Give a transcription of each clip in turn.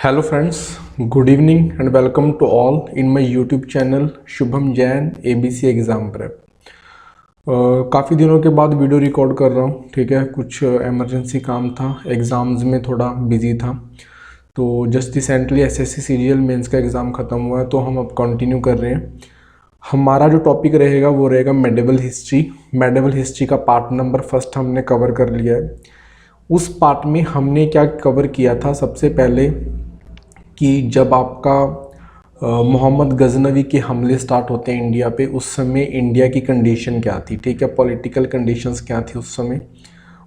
Hello friends, good evening and welcome to all in my YouTube channel Shubham Jain ABC exam prep. काफ़ी दिनों के बाद video record कर रहा हूँ। ठीक है, कुछ इमरजेंसी काम था, एग्ज़ाम्स में थोड़ा बिजी था। तो जस्ट रिसेंटली एसएससी सीरियल मेंस का एग्ज़ाम ख़त्म हुआ है, तो हम अब कंटिन्यू कर रहे हैं। हमारा जो टॉपिक रहेगा वो रहेगा मेडिवल हिस्ट्री। मेडिवल हिस्ट्री का पार्ट नंबर फर्स्ट हमने कवर कर लिया है। उस पार्ट में हमने क्या कवर किया था, सबसे पहले कि जब आपका मोहम्मद गजनवी के हमले स्टार्ट होते हैं इंडिया पे, उस समय इंडिया की कंडीशन क्या थी। ठीक है, पॉलिटिकल कंडीशंस क्या थी उस समय।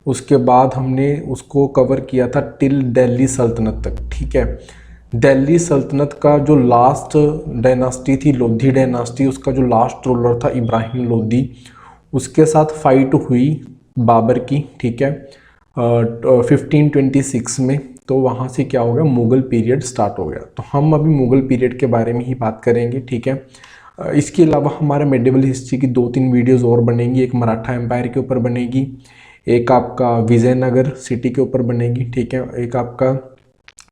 उसके बाद हमने उसको कवर किया था टिल दिल्ली सल्तनत तक। ठीक है, दिल्ली सल्तनत का जो लास्ट डायनास्टी थी, लोधी डायनास्टी, उसका जो लास्ट रूलर था इब्राहिम लोधी, उसके साथ फाइट हुई बाबर की। ठीक है, 1526 में। तो वहाँ से क्या हो गया, मुग़ल पीरियड स्टार्ट हो गया। तो हम अभी मुग़ल पीरियड के बारे में ही बात करेंगे। ठीक है, इसके अलावा हमारे मेडिवल हिस्ट्री की 2-3 वीडियोस और बनेंगी। एक मराठा एम्पायर के ऊपर बनेगी, एक आपका विजयनगर सिटी के ऊपर बनेगी। ठीक है, एक आपका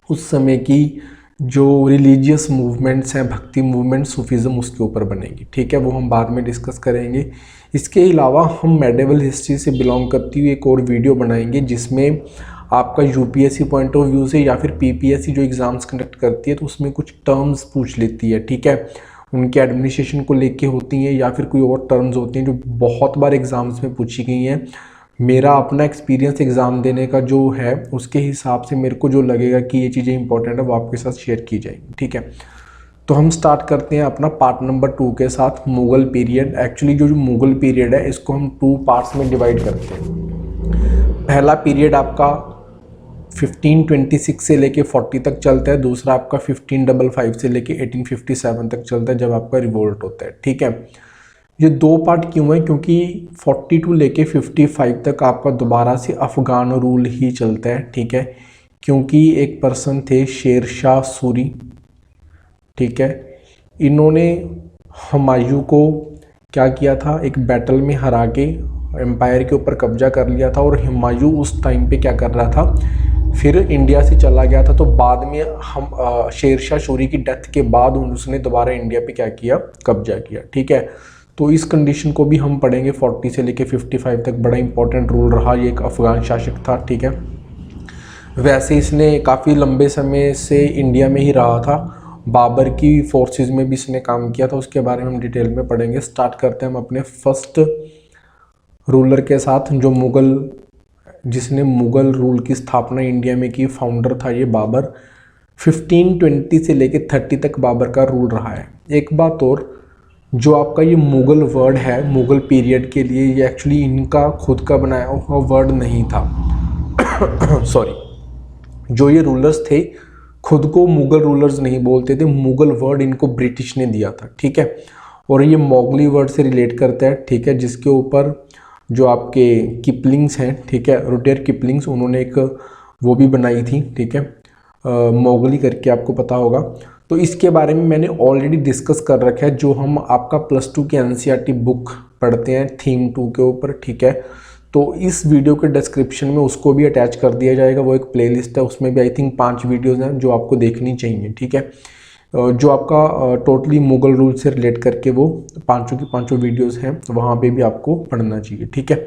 उस समय की जो रिलीजियस मूवमेंट्स हैं, भक्ति मूवमेंट, सूफीज़म, उसके ऊपर बनेगी। ठीक है, वो हम बाद में डिस्कस करेंगे। इसके अलावा हम मेडिवल हिस्ट्री से बिलोंग करती हुई एक और वीडियो बनाएंगे जिसमें आपका यूपीएससी पॉइंट ऑफ व्यू से या फिर पीपीएससी जो एग्ज़ाम्स कंडक्ट करती है तो उसमें कुछ टर्म्स पूछ लेती है। ठीक है, उनके एडमिनिस्ट्रेशन को लेके होती हैं या फिर कोई और टर्म्स होती हैं जो बहुत बार एग्ज़ाम्स में पूछी गई हैं। मेरा अपना एक्सपीरियंस एग्ज़ाम देने का जो है, उसके हिसाब से मेरे को जो लगेगा कि ये चीज़ें इंपॉर्टेंट है वो आपके साथ शेयर की जाएगी। ठीक है, तो हम स्टार्ट करते हैं अपना पार्ट नंबर 2 के साथ, मुग़ल पीरियड। एक्चुअली जो मुग़ल पीरियड है इसको हम 2 पार्ट्स में डिवाइड करते हैं। पहला पीरियड आपका 1526 से लेके 40 तक चलता है, दूसरा आपका 1555 से लेके 1857 तक चलता है जब आपका रिवोल्ट होता है। ठीक है, ये 2 पार्ट क्यों है, क्योंकि 42 लेके 55 तक आपका दोबारा से अफ़गान रूल ही चलता है। ठीक है, क्योंकि एक पर्सन थे शेरशाह सूरी। ठीक है, इन्होंने हुमायूं को क्या किया था, एक बैटल में हरा के एम्पायर के ऊपर कब्जा कर लिया था। और हुमायूं उस टाइम पे क्या कर रहा था, फिर इंडिया से चला गया था। तो बाद में हम शेरशाह सूरी की डेथ के बाद उसने दोबारा इंडिया पे क्या किया, कब्जा किया। ठीक है, तो इस कंडीशन को भी हम पढ़ेंगे। 40 से लेके 55 तक बड़ा इंपॉर्टेंट रूल रहा, ये एक अफ़गान शासक था। ठीक है, वैसे इसने काफ़ी लंबे समय से इंडिया में ही रहा था, बाबर की फोर्सेस में भी इसने काम किया था, उसके बारे में हम डिटेल में पढ़ेंगे। स्टार्ट करते हैं हम अपने फर्स्ट रूलर के साथ, जो जिसने मुग़ल रूल की स्थापना इंडिया में की, फाउंडर था ये बाबर। 1520 से लेके 30 तक बाबर का रूल रहा है। एक बात और, जो आपका ये मुग़ल वर्ड है मुग़ल पीरियड के लिए, ये एक्चुअली इनका खुद का बनाया हुआ वर्ड नहीं था। सॉरी, जो ये रूलर्स थे खुद को मुग़ल रूलर्स नहीं बोलते थे, मुग़ल वर्ड इनको ब्रिटिश ने दिया था। ठीक है, और ये मोगली वर्ड से रिलेट करता है। ठीक है, जिसके ऊपर जो आपके किपलिंग्स हैं, ठीक है, रुडयार्ड किपलिंग्स, उन्होंने एक वो भी बनाई थी। ठीक है, मोगली करके, आपको पता होगा। तो इसके बारे में मैंने ऑलरेडी डिस्कस कर रखा है, जो हम आपका +2 के एनसीईआरटी बुक पढ़ते हैं थीम 2 के ऊपर। ठीक है, तो इस वीडियो के डिस्क्रिप्शन में उसको भी अटैच कर दिया जाएगा। वो एक प्लेलिस्ट है, उसमें भी आई थिंक 5 वीडियोज़ हैं जो आपको देखनी चाहिए। ठीक है, जो आपका टोटली मुग़ल रूल से रिलेट करके वो पांचों की पांचों वीडियोस हैं, वहाँ पे भी आपको पढ़ना चाहिए। ठीक है,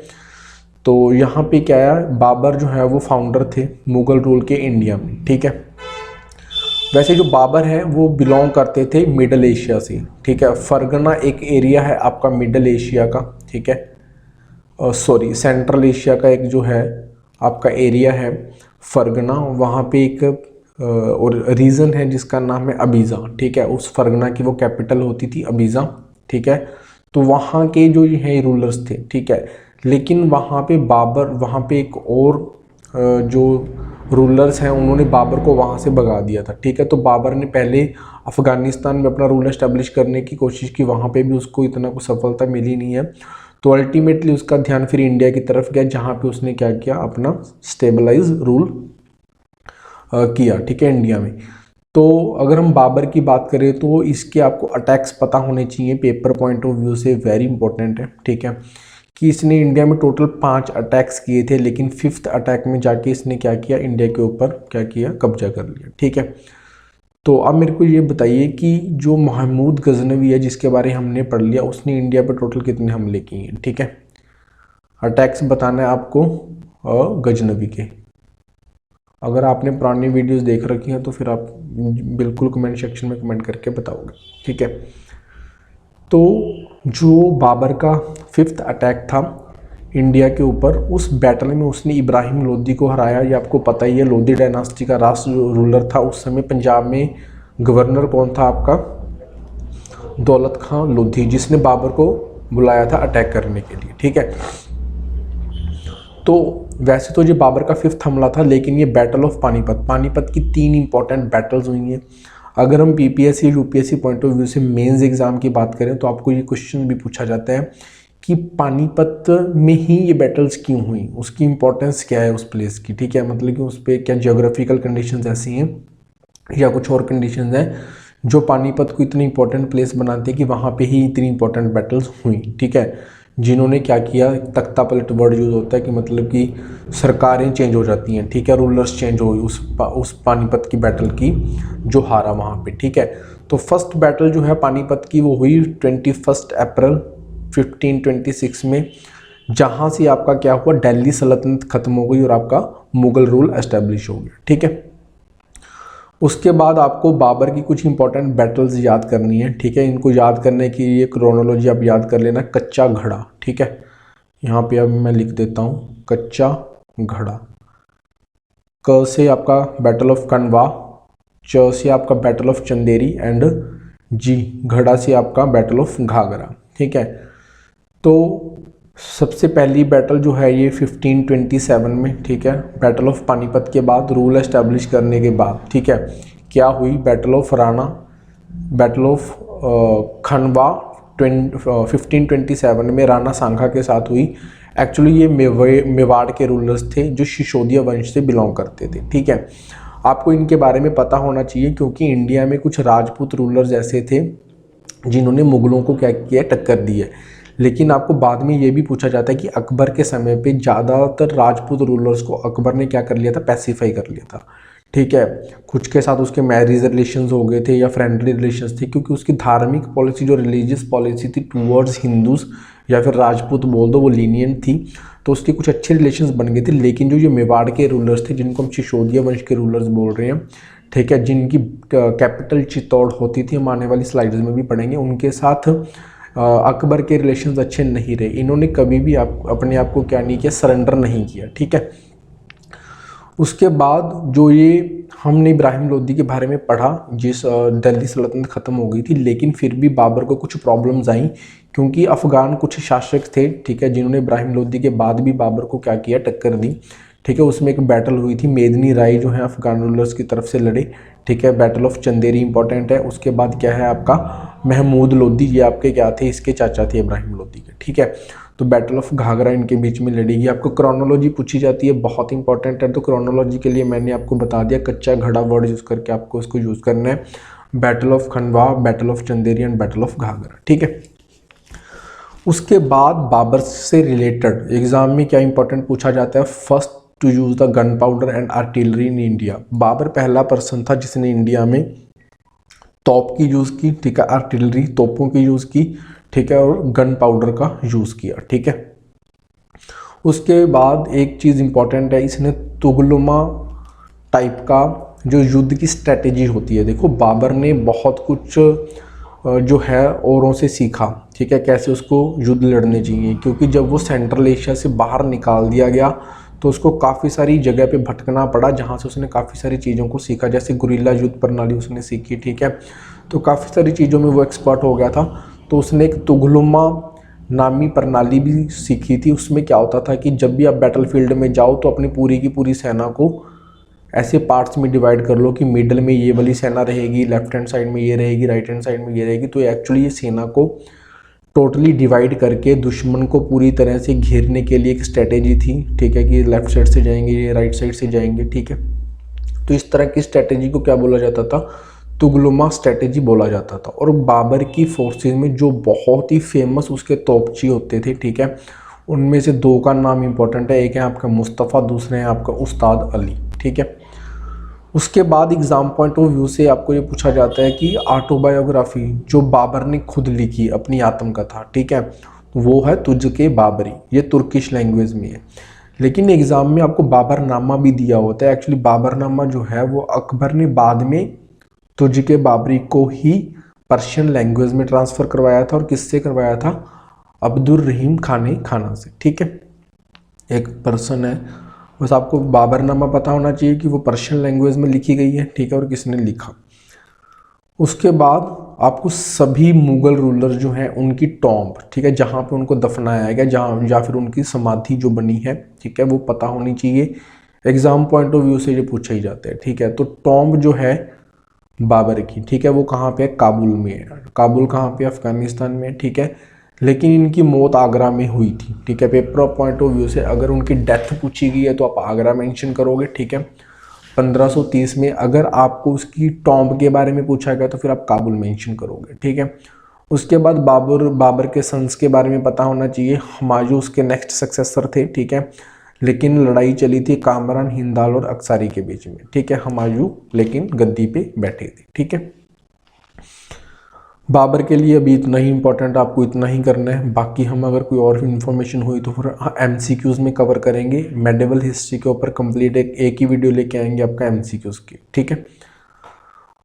तो यहाँ पे क्या है, बाबर जो है वो फाउंडर थे मुग़ल रूल के इंडिया में। ठीक है, वैसे जो बाबर है वो बिलोंग करते थे मिडल एशिया से। ठीक है, फरगना एक एरिया है आपका मिडल एशिया का। ठीक है, सॉरी, सेंट्रल एशिया का एक जो है आपका एरिया है फरगना, वहाँ पे एक और रीजन है जिसका नाम है अबीज़ा। ठीक है, उस फरगना की वो कैपिटल होती थी अबीज़ा। ठीक है, तो वहाँ के जो है रूलर्स थे। ठीक है, लेकिन वहाँ पे बाबर, वहाँ पे एक और जो रूलर्स हैं उन्होंने बाबर को वहाँ से भगा दिया था। ठीक है, तो बाबर ने पहले अफ़गानिस्तान में अपना रूल एस्टेब्लिश करने की कोशिश की, वहाँ पे भी उसको इतना कुछ सफलता मिली नहीं है। तो अल्टीमेटली उसका ध्यान फिर इंडिया की तरफ गया, जहाँ पे उसने क्या किया, अपना स्टेबलाइज रूल किया। ठीक है, इंडिया में। तो अगर हम बाबर की बात करें तो इसके आपको अटैक्स पता होने चाहिए, पेपर पॉइंट ऑफ व्यू से वेरी इंपॉर्टेंट है। ठीक है, कि इसने इंडिया में टोटल 5 अटैक्स किए थे, लेकिन 5th अटैक में जाके इसने क्या किया, इंडिया के ऊपर क्या किया, कब्जा कर लिया। ठीक है, तो अब मेरे को ये बताइए कि जो महमूद गजनवी है जिसके बारे में हमने पढ़ लिया, उसने इंडिया पे टोटल कितने हमले किए हैं, ठीक है। अटैक्स बताना है आपको गजनवी के। अगर आपने पुरानी वीडियोस देख रखी हैं तो फिर आप बिल्कुल कमेंट सेक्शन में कमेंट करके बताओगे, ठीक है। तो जो बाबर का 5th अटैक था इंडिया के ऊपर, उस बैटल में उसने इब्राहिम लोदी को हराया। ये आपको पता ही है, लोदी डायनास्टी का राष्ट्र रूलर था उस समय। पंजाब में गवर्नर कौन था आपका? दौलत खां लोधी, जिसने बाबर को बुलाया था अटैक करने के लिए, ठीक है। तो वैसे तो ये बाबर का 5th हमला था, लेकिन ये बैटल ऑफ पानीपत की 3 इंपॉर्टेंट बैटल्स हुई हैं। अगर हम PPSC UPSC point of view से मेंस एग्जाम की बात करें तो आपको ये क्वेश्चन भी पूछा जाता है कि पानीपत में ही ये बैटल्स क्यों हुई, उसकी इंपॉर्टेंस क्या है उस प्लेस की, ठीक है। मतलब कि उस पर क्या जियोग्राफिकल कंडीशंस ऐसी हैं या कुछ और कंडीशंस हैं जो पानीपत को इतनी इंपॉर्टेंट प्लेस बनाती है कि वहाँ पे ही इतनी इंपॉर्टेंट बैटल्स हुई, ठीक है। जिन्होंने क्या किया, तख्ता पलट वर्ड यूज़ होता है कि मतलब कि सरकारें चेंज हो जाती हैं, ठीक है, रूलर्स चेंज हो उस पानीपत की बैटल की जो हारा वहाँ पे, ठीक है। तो फर्स्ट बैटल जो है पानीपत की वो हुई 21 अप्रैल 1526 में, जहाँ से आपका क्या हुआ, दिल्ली सल्तनत खत्म हो गई और आपका मुगल रूल एस्टेब्लिश हो गया, ठीक है। उसके बाद आपको बाबर की कुछ इंपॉर्टेंट बैटल्स याद करनी है, ठीक है। इनको याद करने की ये क्रोनोलॉजी आप याद कर लेना। कच्चा घड़ा, ठीक है, यहाँ पे अब मैं लिख देता हूँ कच्चा घड़ा। क से आपका बैटल ऑफ कनवा, च से आपका बैटल ऑफ चंदेरी एंड जी घड़ा से आपका बैटल ऑफ घाघरा, ठीक है। तो सबसे पहली बैटल जो है ये 1527 में, ठीक है, बैटल ऑफ पानीपत के बाद, रूल एस्टेब्लिश करने के बाद, ठीक है, क्या हुई, battle of Rana, battle of Khanwa 1527 में राणा सांगा के साथ हुई। एक्चुअली ये मेवाड़ के रूलर्स थे जो सिसोदिया वंश से बिलोंग करते थे, ठीक है। आपको इनके बारे में पता होना चाहिए क्योंकि इंडिया में कुछ राजपूत रूलर्स ऐसे थे जिन्होंने मुगलों को क्या किया, टक्कर दी है। लेकिन आपको बाद में ये भी पूछा जाता है कि अकबर के समय पे ज़्यादातर राजपूत रूलर्स को अकबर ने क्या कर लिया था, पैसिफाई कर लिया था, ठीक है। कुछ के साथ उसके मैरिज रिलेशंस हो गए थे या फ्रेंडली रिलेशंस थे, क्योंकि उसकी धार्मिक पॉलिसी जो रिलीजियस पॉलिसी थी टूवर्ड्स हिंदूज या फिर राजपूत बोल दो, वो लीनियंट थी, तो उसके कुछ अच्छे रिलेशंस बन गए थे। लेकिन जो ये मेवाड़ के रूलर्स थे जिनको हम सिसोदिया वंश के रूलर्स बोल रहे हैं, ठीक है, जिनकी कैपिटल चित्तौड़ होती थी, हम आने वाली स्लाइड्स में भी पढ़ेंगे, उनके साथ अकबर के रिलेशंस अच्छे नहीं रहे। इन्होंने कभी भी अपने आप को क्या नहीं किया, सरेंडर नहीं किया, ठीक है। उसके बाद जो ये हमने इब्राहिम लोदी के बारे में पढ़ा, जिस दिल्ली सल्तनत ख़त्म हो गई थी, लेकिन फिर भी बाबर को कुछ प्रॉब्लम्स आई क्योंकि अफ़गान कुछ शासक थे, ठीक है, जिन्होंने इब्राहिम लोदी के बाद भी बाबर को क्या किया, टक्कर दी, ठीक है। उसमें एक बैटल हुई थी, मेदनी राय जो है अफ़गान रूलर्स की तरफ से लड़े, ठीक है। बैटल ऑफ चंदेरी इंपॉर्टेंट है। उसके बाद क्या है आपका महमूद लोदी, ये आपके क्या थे, इसके चाचा थे इब्राहिम लोदी के, ठीक है। तो बैटल ऑफ घाघरा इनके बीच में लड़ेगी। आपको क्रोनोलॉजी पूछी जाती है, बहुत इंपॉर्टेंट है। तो क्रोनोलॉजी के लिए मैंने आपको बता दिया, कच्चा घड़ा वर्ड यूज़ करके आपको इसको यूज़ करना है। Battle of Khanwa, battle of Chanderi and battle of Ghaghra, ठीक है। उसके बाद बाबर से रिलेटेड एग्जाम में क्या इंपॉर्टेंट पूछा जाता है, first to use the gunpowder and artillery in India. Babur पहला पर्सन था जिसने इंडिया में तोप की यूज़ की, ठीक है, आर्टिलरी तोपों की यूज़ की, ठीक है, और गन पाउडर का यूज़ किया, ठीक है। उसके बाद एक चीज़ इंपॉर्टेंट है, इसने तुगलमा टाइप का जो युद्ध की स्ट्रेटेजी होती है, देखो बाबर ने बहुत कुछ जो है औरों से सीखा, ठीक है, कैसे उसको युद्ध लड़ने चाहिए, क्योंकि जब वो सेंट्रल एशिया से बाहर निकाल दिया गया तो उसको काफ़ी सारी जगह पे भटकना पड़ा, जहाँ से उसने काफ़ी सारी चीज़ों को सीखा, जैसे गुरिल्ला युद्ध प्रणाली उसने सीखी, ठीक है। तो काफ़ी सारी चीज़ों में वो एक्सपर्ट हो गया था। तो उसने एक तुगलमा नामी प्रणाली भी सीखी थी। उसमें क्या होता था कि जब भी आप बैटलफील्ड में जाओ तो अपनी पूरी की पूरी सेना को ऐसे पार्ट्स में डिवाइड कर लो कि मिडल में ये वाली सेना रहेगी, लेफ्ट हैंड साइड में ये रहेगी, राइट हैंड साइड में ये रहेगी। तो एक्चुअली ये सेना को टोटली डिवाइड करके दुश्मन को पूरी तरह से घेरने के लिए एक स्ट्रेटेजी थी, ठीक है, कि लेफ्ट साइड से जाएंगे, ये राइट साइड से जाएंगे, ठीक है। तो इस तरह की स्ट्रेटेजी को क्या बोला जाता था, तुगलमा स्ट्रेटेजी बोला जाता था। और बाबर की फोर्सेस में जो बहुत ही फेमस उसके तोपची होते थे, ठीक है, उनमें से दो का नाम इंपॉर्टेंट है, एक है आपका मुस्तफ़ा, दूसरे हैं आपका उस्ताद अली, ठीक है। उसके बाद एग्ज़ाम पॉइंट ऑफ व्यू से आपको ये पूछा जाता है कि ऑटोबायोग्राफी जो बाबर ने खुद लिखी अपनी आत्मकथा, ठीक है, वो है तुझ के बाबरी, ये तुर्किश लैंग्वेज में है। लेकिन एग्ज़ाम में आपको बाबरनामा भी दिया होता है। एक्चुअली बाबरनामा जो है वो अकबर ने बाद में तुझ के बाबरी को ही पर्शियन लैंग्वेज में ट्रांसफ़र करवाया था। और किससे करवाया था? अब्दुल रहीम खाने खाना से, ठीक है। एक पर्सन है, बस आपको बाबरनामा पता होना चाहिए कि वो पर्शियन लैंग्वेज में लिखी गई है, ठीक है, और किसने लिखा। उसके बाद आपको सभी मुग़ल रूलर जो हैं उनकी टॉम्ब, ठीक है, जहाँ पे उनको दफनाया गया, जहाँ या फिर उनकी समाधि जो बनी है, ठीक है, वो पता होनी चाहिए। एग्ज़ाम पॉइंट ऑफ व्यू से ये पूछा ही जाता है, ठीक है। तो टॉम्ब जो है बाबर की, ठीक है, वो कहाँ पे है? काबुल में है। काबुल कहाँ पे? अफ़गानिस्तान में, ठीक है। लेकिन इनकी मौत आगरा में हुई थी, ठीक है। Paper of point of view से अगर उनकी डेथ पूछी गई है तो आप आगरा मेंशन करोगे, ठीक है। 1530 में अगर आपको उसकी टॉम्ब के बारे में पूछा गया तो फिर आप काबुल मेंशन करोगे, ठीक है। उसके बाद बाबर के सन्स के बारे में पता होना चाहिए। हुमायूं उसके नेक्स्ट सक्सेसर थे, ठीक है। लेकिन लड़ाई चली थी कामरान, हिंदाल और अक्सारी के बीच में, ठीक है। हुमायूं लेकिन गद्दी पे बैठे थे, ठीक है। बाबर के लिए अभी इतना ही इंपॉर्टेंट, आपको इतना ही करना है। बाकी हम अगर कोई और इन्फॉर्मेशन हुई तो फिर MCQs में कवर करेंगे। मेडिवल हिस्ट्री के ऊपर कंप्लीट एक ही वीडियो लेके आएंगे आपका MCQs की, ठीक है।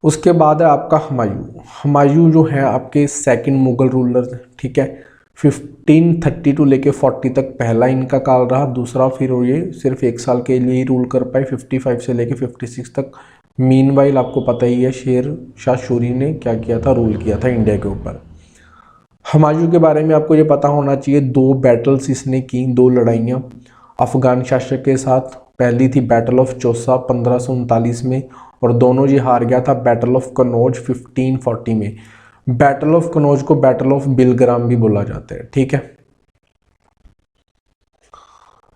उसके बाद है आपका हुमायूं जो है आपके सेकंड मुगल रूलर, ठीक है। 1532 लेके 40 तक पहला इनका काल रहा। दूसरा फिर ये सिर्फ 1 साल के लिए ही रूल कर पाए, 55 से लेके 56 तक। मीनवाइल आपको पता ही है शेर शाह सूरी ने क्या किया था? रूल किया था इंडिया के ऊपर। हुमायूं के बारे में आपको ये पता होना चाहिए, 2 बैटल्स इसने की, 2 लड़ाइयाँ अफगान शासक के साथ। पहली थी बैटल ऑफ चौसा 1539 में, और दोनों ये हार गया था बैटल ऑफ कनौज 1540 में। बैटल ऑफ कनौज को बैटल ऑफ बिलग्राम भी बोला जाता है, ठीक है।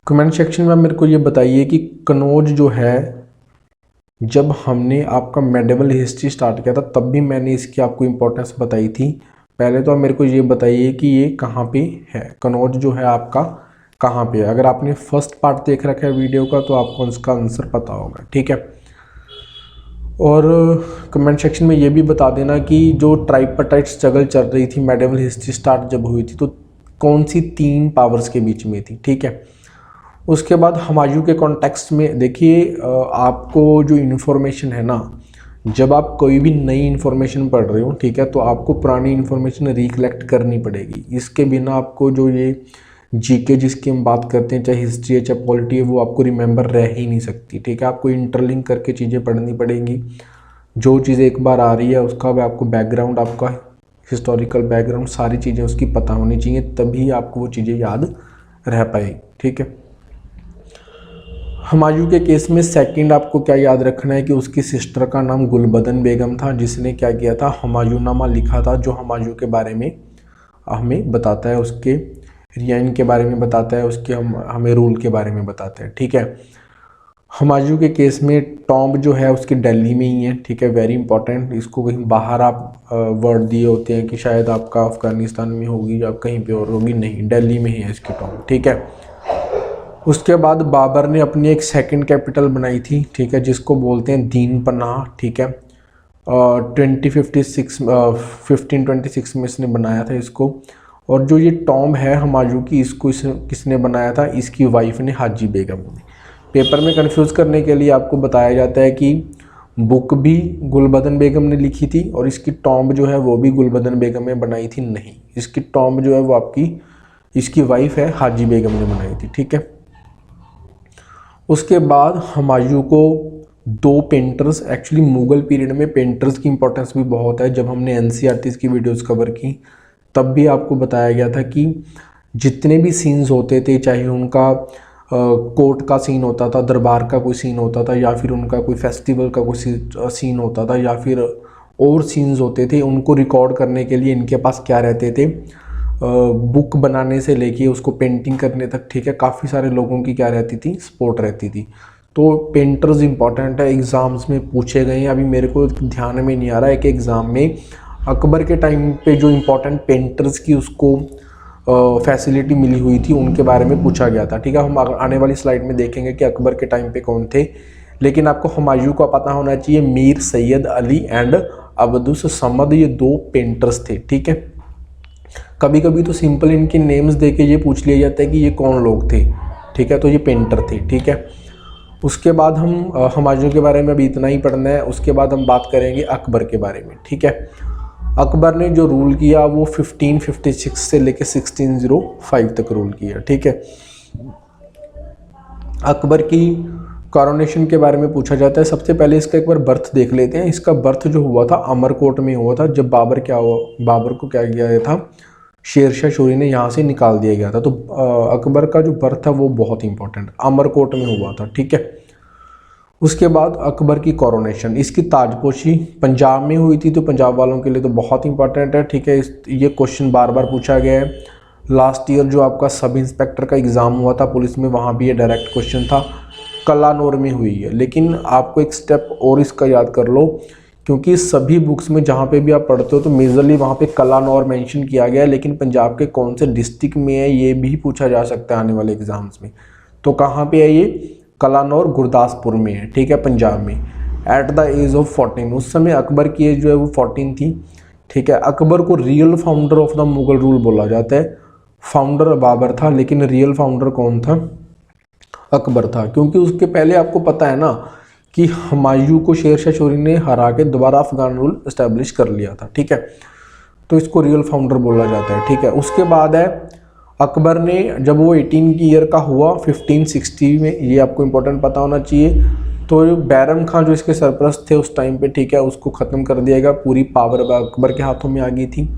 कमेंट सेक्शन में मेरे को ये बताइए कि कनौज जो है, जब हमने आपका मेडिवल हिस्ट्री स्टार्ट किया था तब भी मैंने इसकी आपको इम्पोर्टेंस बताई थी। पहले तो आप मेरे को ये बताइए कि ये कहाँ पे है, कनौज जो है आपका कहाँ पे है। अगर आपने फर्स्ट पार्ट देख रखा है वीडियो का तो आपको उसका आंसर पता होगा, ठीक है। और कमेंट सेक्शन में ये भी बता देना कि जो ट्राइपार्टाइट स्ट्रगल चल रही थी मेडिवल हिस्ट्री स्टार्ट जब हुई थी तो कौन सी 3 पावर्स के बीच में थी, ठीक है। उसके बाद हुमायूं के कॉन्टेक्स्ट में देखिए, आपको जो इन्फॉर्मेशन है ना, जब आप कोई भी नई इन्फॉर्मेशन पढ़ रहे हो, ठीक है, तो आपको पुरानी इन्फॉर्मेशन रिकलेक्ट करनी पड़ेगी। इसके बिना आपको जो ये जीके जिसकी हम बात करते हैं, चाहे हिस्ट्री है चाहे पॉलिटी है, वो आपको रिमेंबर रह ही नहीं सकती, ठीक है। आपको इंटरलिंक करके चीज़ें पढ़नी पड़ेंगी। जो चीज़ एक बार आ रही है उसका भी आपको बैकग्राउंड, आपका हिस्टोरिकल बैकग्राउंड, सारी चीज़ें उसकी पता होनी चाहिए, तभी आपको वो चीज़ें याद रह पाएंगी, ठीक है। हुमायूं के केस में सेकंड आपको क्या याद रखना है कि उसकी सिस्टर का नाम गुलबदन बेगम था, जिसने क्या किया था? हुमायूंनामा लिखा था, जो हुमायूं के बारे में हमें बताता है, उसके रियाइन के बारे में बताता है, उसके हमें रूल के बारे में बताता है, ठीक है। हुमायूं के केस में टॉम्ब जो है उसकी दिल्ली में ही है, ठीक है, वेरी इंपॉर्टेंट। इसको कहीं बाहर आप वर्ड दिए होते हैं कि शायद आपका अफगानिस्तान में होगी या कहीं पे और होगी, नहीं, दिल्ली में ही है इसकी टॉम्ब, ठीक है। उसके बाद बाबर ने अपनी एक सेकंड कैपिटल बनाई थी, ठीक है, जिसको बोलते हैं दीन पनाह, ठीक है। 1526 में इसने बनाया था इसको। और जो ये टॉम्ब है हुमायूं की, इसको किसने बनाया था? इसकी वाइफ ने, हाजी बेगम ने। पेपर में कंफ्यूज करने के लिए आपको बताया जाता है कि बुक भी गुलबदन बेगम ने लिखी थी और इसकी टॉम्ब जो है वो भी गुलबदन बेगम ने बनाई थी, नहीं, इसकी टॉम्ब जो है वो आपकी इसकी वाइफ है, हाजी बेगम ने बनाई थी, ठीक है। उसके बाद हुमायूं को 2 पेंटर्स, एक्चुअली मुग़ल पीरियड में पेंटर्स की इंपॉर्टेंस भी बहुत है। जब हमने NCERT की वीडियोस कवर की तब भी आपको बताया गया था कि जितने भी सीन्स होते थे, चाहे उनका कोर्ट का सीन होता था, दरबार का कोई सीन होता था, या फिर उनका कोई फेस्टिवल का कोई सीन होता था, या फिर और सीन्स होते थे, उनको रिकॉर्ड करने के लिए इनके पास क्या रहते थे? बुक बनाने से लेके उसको पेंटिंग करने तक, ठीक है, काफ़ी सारे लोगों की क्या रहती थी? सपोर्ट रहती थी। तो पेंटर्स इंपॉर्टेंट है, एग्ज़ाम्स में पूछे गए हैं। अभी मेरे को ध्यान में नहीं आ रहा है कि एग्ज़ाम में अकबर के टाइम पे जो इम्पोर्टेंट पेंटर्स की उसको फैसिलिटी मिली हुई थी उनके बारे में पूछा गया था, ठीक है। हम आने वाली स्लाइड में देखेंगे कि अकबर के टाइम पे कौन थे। लेकिन आपको हुमायूं का पता होना चाहिए, मीर सैयद अली एंड अब्दुस समद, ये 2 पेंटर्स थे। ठीक है, कभी कभी तो सिंपल इनके नेम्स देके ये पूछ लिया जाता है कि ये कौन लोग थे। ठीक है, तो ये पेंटर थे। ठीक है, उसके बाद हम हुमायूं के बारे में अभी इतना ही पढ़ना है। उसके बाद हम बात करेंगे अकबर के बारे में। ठीक है, अकबर ने जो रूल किया वो 1556 से लेकर 1605 तक रूल किया। ठीक है, अकबर की कॉरोनेशन के बारे में पूछा जाता है। सबसे पहले इसका एक बार बर्थ देख लेते हैं। इसका बर्थ जो हुआ था अमरकोट में हुआ था, जब बाबर को क्या किया गया था, शेरशाह सूरी ने यहाँ से निकाल दिया गया था। तो अकबर का जो बर्थ था वो बहुत इंपॉर्टेंट अमरकोट में हुआ था। ठीक है, उसके बाद अकबर की कॉरोनेशन, इसकी ताजपोशी पंजाब में हुई थी, तो पंजाब वालों के लिए तो बहुत इंपॉर्टेंट है। ठीक है, ये क्वेश्चन बार बार पूछा गया है। लास्ट ईयर जो आपका सब इंस्पेक्टर का एग्ज़ाम हुआ था पुलिस में, वहाँ भी ये डायरेक्ट क्वेश्चन था। कलानौर में हुई है, लेकिन आपको एक स्टेप और इसका याद कर लो, क्योंकि सभी बुक्स में जहाँ पे भी आप पढ़ते हो तो मेजरली वहाँ पे कलानौर मेंशन किया गया है, लेकिन पंजाब के कौन से डिस्ट्रिक्ट में है ये भी पूछा जा सकता है आने वाले एग्जाम्स में। तो कहाँ पे है ये, कलानौर गुरदासपुर में है। ठीक है, पंजाब में। एट द एज ऑफ 14, उस समय अकबर की एज जो है वो 14 थी। ठीक है, अकबर को real founder of the Mughal rule बोला जाता है। फाउंडर बाबर था, लेकिन रियल फाउंडर कौन था, अकबर था। क्योंकि उसके पहले आपको पता है ना कि हुमायूं को शेरशाह सूरी ने हरा के दोबारा अफगान रूल इस्टेब्लिश कर लिया था। ठीक है, तो इसको रियल फाउंडर बोला जाता है। ठीक है, उसके बाद है अकबर ने जब वो 18 की ईयर का हुआ 1560 में, ये आपको इंपॉर्टेंट पता होना चाहिए, तो बैरम खान जो इसके सरपरस्त थे उस टाइम पे, ठीक है, उसको ख़त्म कर दिया गया। पूरी पावर अकबर के हाथों में आ गई थी।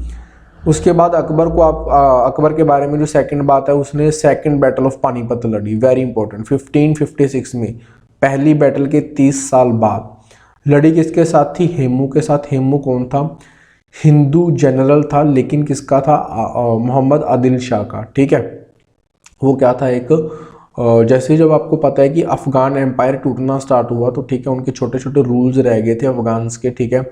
उसके बाद अकबर को अकबर के बारे में जो सेकंड बात है, उसने सेकंड बैटल ऑफ पानीपत लड़ी, वेरी इंपॉर्टेंट, 1556 में, पहली बैटल के 30 साल बाद लड़ी। किसके साथ थी, हेमू के साथ। हेमू कौन था, हिंदू जनरल था, लेकिन किसका था, मोहम्मद आदिल शाह का। ठीक है, वो क्या था, एक जैसे जब आपको पता है कि अफगान एम्पायर टूटना स्टार्ट हुआ, तो ठीक है, उनके छोटे छोटे रूल्स रह गए थे अफगान्स के। ठीक है,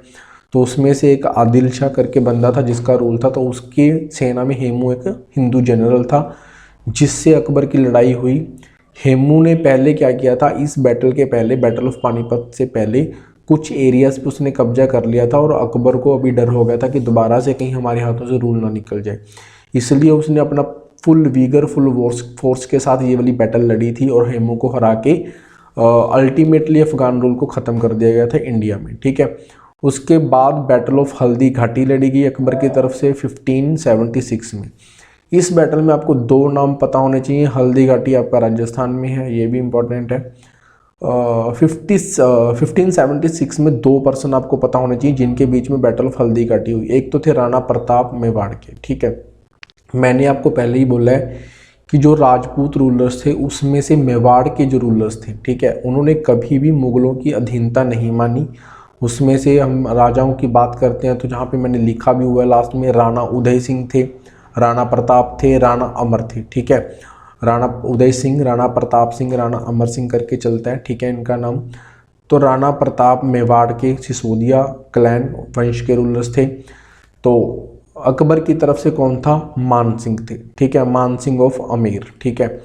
तो उसमें से एक आदिल शाह करके बंदा था जिसका रूल था, तो उसकी सेना में हेमू एक हिंदू जनरल था, जिससे अकबर की लड़ाई हुई। हेमू ने पहले क्या किया था, इस बैटल के पहले, बैटल ऑफ पानीपत से पहले कुछ एरियाज पे उसने कब्जा कर लिया था, और अकबर को अभी डर हो गया था कि दोबारा से कहीं हमारे हाथों से रूल ना निकल जाए। इसलिए उसने अपना फुल वीगर, फुल फोर्स के साथ ये वाली बैटल लड़ी थी, और हेमू को हरा के अल्टीमेटली अफगान रूल को ख़त्म कर दिया गया था इंडिया में। ठीक है, उसके बाद बैटल ऑफ हल्दी घाटी लड़ी गई अकबर की तरफ से 1576 में। इस बैटल में आपको 2 नाम पता होने चाहिए। हल्दी घाटी आपका राजस्थान में है, ये भी इम्पोर्टेंट है। 1576 में 2 पर्सन आपको पता होने चाहिए जिनके बीच में बैटल ऑफ हल्दी घाटी हुई। एक तो थे राणा प्रताप मेवाड़ के। ठीक है, मैंने आपको पहले ही बोला है कि जो राजपूत रूलर्स थे उसमें से मेवाड़ के जो रूलर्स थे, ठीक है, उन्होंने कभी भी मुगलों की अधीनता नहीं मानी। उसमें से हम राजाओं की बात करते हैं तो जहाँ पे मैंने लिखा भी हुआ है लास्ट में, राणा उदय सिंह थे, राणा प्रताप थे, राणा अमर थे। ठीक है, राणा उदय सिंह, राणा प्रताप सिंह, राणा अमर सिंह करके चलता है। ठीक है, इनका नाम। तो राणा प्रताप मेवाड़ के सिसोदिया क्लैन वंश के रूलर्स थे। तो अकबर की तरफ से कौन था, मान सिंह थे। ठीक है, मान सिंह ऑफ अमेर। ठीक है,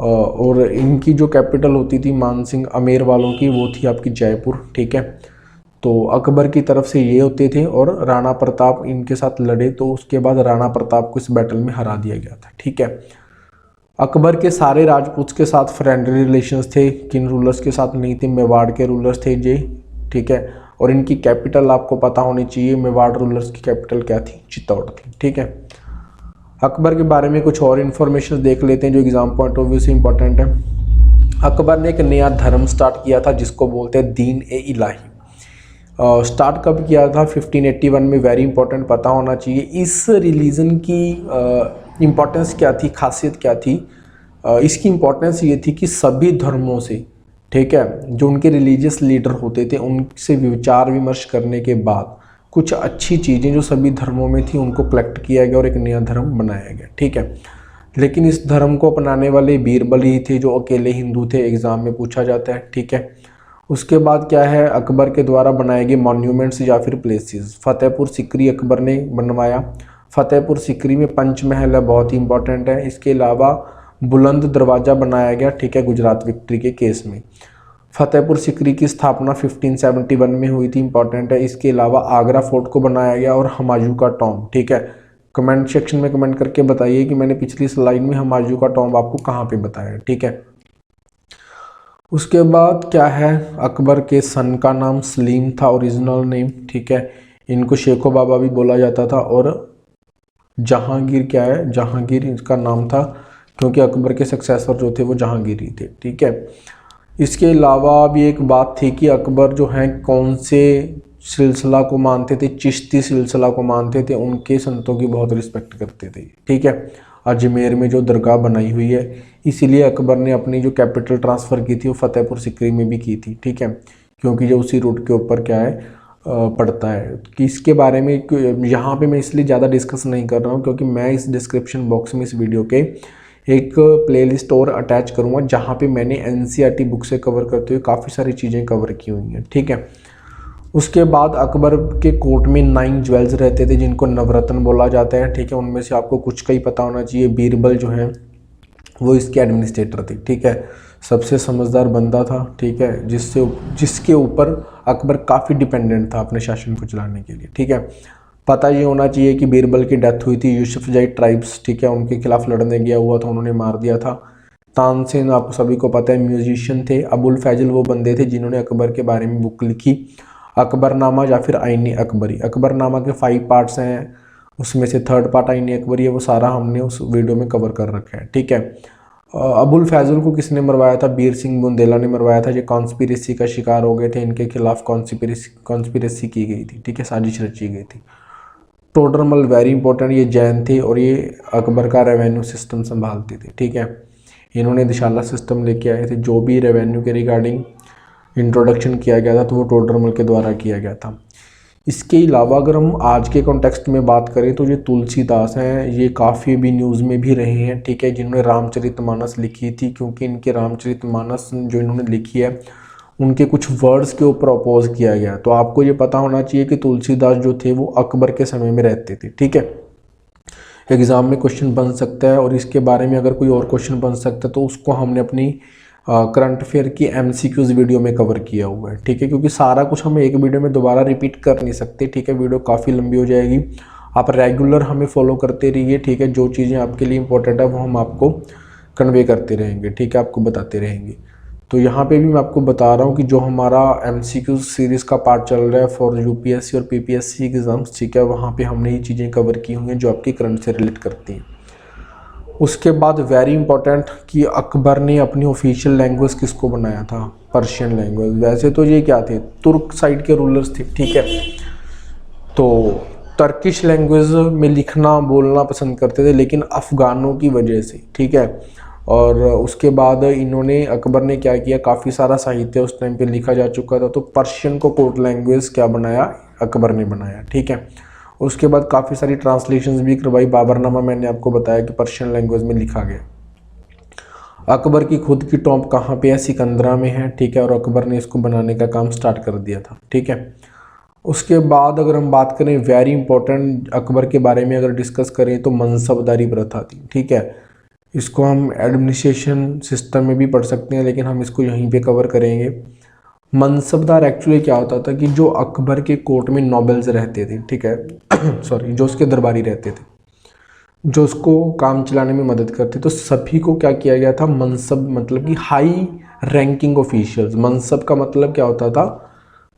और इनकी जो कैपिटल होती थी मान सिंह अमेर वालों की, वो थी आपकी जयपुर। ठीक है, तो अकबर की तरफ से ये होते थे, और राणा प्रताप इनके साथ लड़े, तो उसके बाद राणा प्रताप को इस बैटल में हरा दिया गया था। ठीक है, अकबर के सारे राजपूत के साथ फ्रेंडली रिलेशंस थे, किन रूलर्स के साथ नहीं थे, मेवाड़ के रूलर्स थे ये। ठीक है, और इनकी कैपिटल आपको पता होनी चाहिए, मेवाड़ रूलर्स की कैपिटल क्या थी, चित्तौड़ थी। ठीक है, अकबर के बारे में कुछ और इन्फॉर्मेशन देख लेते हैं जो एग्जाम पॉइंट ऑफ व्यू से इंपॉर्टेंट है। अकबर ने एक नया धर्म स्टार्ट किया था जिसको बोलते हैं दीन ए इलाही। स्टार्ट कब किया था, 1581 में, वेरी इंपॉर्टेंट पता होना चाहिए। इस रिलीजन की इम्पोर्टेंस क्या थी, खासियत क्या थी, इसकी इम्पोर्टेंस ये थी कि सभी धर्मों से, ठीक है, जो उनके रिलीजियस लीडर होते थे उनसे विचार विमर्श करने के बाद कुछ अच्छी चीज़ें जो सभी धर्मों में थी उनको कलेक्ट किया गया और एक नया धर्म बनाया गया। ठीक है, लेकिन इस धर्म को अपनाने वाले बीरबल ही थे जो अकेले हिंदू थे, एग्ज़ाम में पूछा जाता है। ठीक है, उसके बाद क्या है, अकबर के द्वारा बनाए गए मॉन्यूमेंट्स या फिर प्लेसेस। फतेहपुर सिकरी अकबर ने बनवाया। फतेहपुर सिकरी में पंचमहल है, बहुत ही इंपॉर्टेंट है। इसके अलावा बुलंद दरवाज़ा बनाया गया, ठीक है, गुजरात विक्ट्री के केस में। फतेहपुर सिकरी की स्थापना 1571 में हुई थी, इंपॉर्टेंट है। इसके अलावा आगरा फोर्ट को बनाया गया और हुमायूं का टॉम्ब, ठीक है। कमेंट सेक्शन में कमेंट करके बताइए कि मैंने पिछली स्लाइड में हुमायूं का टॉम्ब आपको कहाँ पे बताया, ठीक है। उसके बाद क्या है, अकबर के सन का नाम सलीम था, ओरिजिनल नेम, ठीक है। इनको शेखो बाबा भी बोला जाता था। और जहांगीर क्या है, जहांगीर इसका नाम था क्योंकि अकबर के सक्सेसर जो थे वो जहांगीर ही थे, ठीक है। इसके अलावा भी एक बात थी कि अकबर जो हैं कौन से सिलसिला को मानते थे, चिश्ती सिलसिला को मानते थे, उनके संतों की बहुत रिस्पेक्ट करते थे, ठीक है। अजमेर में जो दरगाह बनाई हुई है, इसीलिए अकबर ने अपनी जो कैपिटल ट्रांसफ़र की थी वो फतेहपुर सिकरी में भी की थी, ठीक है, क्योंकि जो उसी रूट के ऊपर क्या है पड़ता है। कि इसके बारे में यहाँ पे मैं इसलिए ज़्यादा डिस्कस नहीं कर रहा हूँ क्योंकि मैं इस डिस्क्रिप्शन बॉक्स में इस वीडियो के एक प्लेलिस्ट और अटैच करूँगा जहाँ पे मैंने एनसीईआरटी बुक से कवर करते हुए काफ़ी सारी चीज़ें कवर की हुई हैं, ठीक है। उसके बाद अकबर के कोर्ट में 9 ज्वेल्स रहते थे जिनको नवरत्न बोला जाता है, ठीक है। उनमें से आपको कुछ का ही पता होना चाहिए। बीरबल जो है वो इसके एडमिनिस्ट्रेटर थे, ठीक है, सबसे समझदार बंदा था, ठीक है, जिसके ऊपर अकबर काफ़ी डिपेंडेंट था अपने शासन को चलाने के लिए, ठीक है। पता ये होना चाहिए कि बीरबल की डेथ हुई थी यूसुफजई ट्राइब्स, ठीक है, उनके खिलाफ लड़ने गया हुआ था, उन्होंने मार दिया था। तानसेन आपको सभी को पता है म्यूजिशियन थे। अबुल फैजल वो बंदे थे जिन्होंने अकबर के बारे में बुक लिखी, अकबरनामा या फिर आईनी अकबरी। अकबरनामा के 5 पार्ट्स हैं, उसमें से 3rd पार्ट आईनी अकबरी है, वो सारा हमने उस वीडियो में कवर कर रखा है, ठीक है। अबुल फैजल को किसने मरवाया था, बीर सिंह बुंदेला ने मरवाया था। ये कॉन्स्पिरेसी का शिकार हो गए थे, इनके खिलाफ कॉन्स्पिरेसी की गई थी, ठीक है, साजिश रची गई थी। टोडरमल वेरी इंपॉर्टेंट, ये जैन थे और ये अकबर का रेवेन्यू सिस्टम संभालते थे, ठीक है। इन्होंने दिशाला सिस्टम लेके आए थे, जो भी रेवेन्यू के रिगार्डिंग इंट्रोडक्शन किया गया था तो वो टोडरमल के द्वारा किया गया था। इसके अलावा अगर हम आज के कॉन्टेक्स्ट में बात करें तो ये तुलसीदास हैं, ये काफ़ी भी न्यूज़ में भी रहे हैं, ठीक है, जिन्होंने रामचरितमानस लिखी थी, क्योंकि इनके रामचरितमानस जो इन्होंने लिखी है उनके कुछ वर्ड्स के ऊपर अपोज किया गया। तो आपको ये पता होना चाहिए कि तुलसीदास जो थे वो अकबर के समय में रहते थे, ठीक है। एग्ज़ाम में क्वेश्चन बन सकता है और इसके बारे में अगर कोई और क्वेश्चन बन सकता है तो उसको हमने अपनी करंट अफेयर की MCQs वीडियो में कवर किया हुआ है, ठीक है, क्योंकि सारा कुछ हम एक वीडियो में दोबारा रिपीट कर नहीं सकते, ठीक है, वीडियो काफ़ी लंबी हो जाएगी। आप रेगुलर हमें फॉलो करते रहिए, ठीक है, जो चीज़ें आपके लिए इंपॉर्टेंट है वो हम आपको कन्वे करते रहेंगे, ठीक है, आपको बताते रहेंगे। तो यहाँ पे भी मैं आपको बता रहा हूँ कि जो हमारा MCQ सीरीज़ का पार्ट चल रहा है फॉर UPSC और PPSC एग्ज़ाम्स, ठीक है, वहाँ पे हमने ये चीज़ें कवर की हुई हैं जो आपकी करंट से रिलेट करती हैं। उसके बाद वेरी इंपॉर्टेंट कि अकबर ने अपनी ऑफिशियल लैंग्वेज किसको बनाया था, पर्शियन लैंग्वेज। वैसे तो ये क्या थे, तुर्क साइड के रूलर्स थे, ठीक है, तो टर्किश लैंग्वेज में लिखना बोलना पसंद करते थे, लेकिन अफ़गानों की वजह से, ठीक है। और उसके बाद इन्होंने अकबर ने क्या किया, काफ़ी सारा साहित्य उस टाइम पे लिखा जा चुका था, तो पर्शियन को कोर्ट लैंग्वेज क्या बनाया, अकबर ने बनाया, ठीक है। उसके बाद काफ़ी सारी ट्रांसलेशंस भी करवाई। बाबरनामा मैंने आपको बताया कि पर्शियन लैंग्वेज में लिखा गया। अकबर की खुद की टॉम्ब कहाँ पे है, सिकंदरा में है, ठीक है, और अकबर ने इसको बनाने का काम स्टार्ट कर दिया था, ठीक है। उसके बाद अगर हम बात करें वेरी इंपॉर्टेंट अकबर के बारे में अगर डिस्कस करें तो मनसबदारी प्रथा थी, ठीक है। इसको हम एडमिनिस्ट्रेशन सिस्टम में भी पढ़ सकते हैं, लेकिन हम इसको यहीं पे कवर करेंगे। मनसबदार एक्चुअली क्या होता था कि जो अकबर के कोर्ट में नोबल्स रहते थे, ठीक है सॉरी, जो उसके दरबारी रहते थे, जो उसको काम चलाने में मदद करते, तो सभी को क्या किया गया था, मनसब मतलब कि हाई रैंकिंग ऑफिशियल्स। मनसब का मतलब क्या होता था,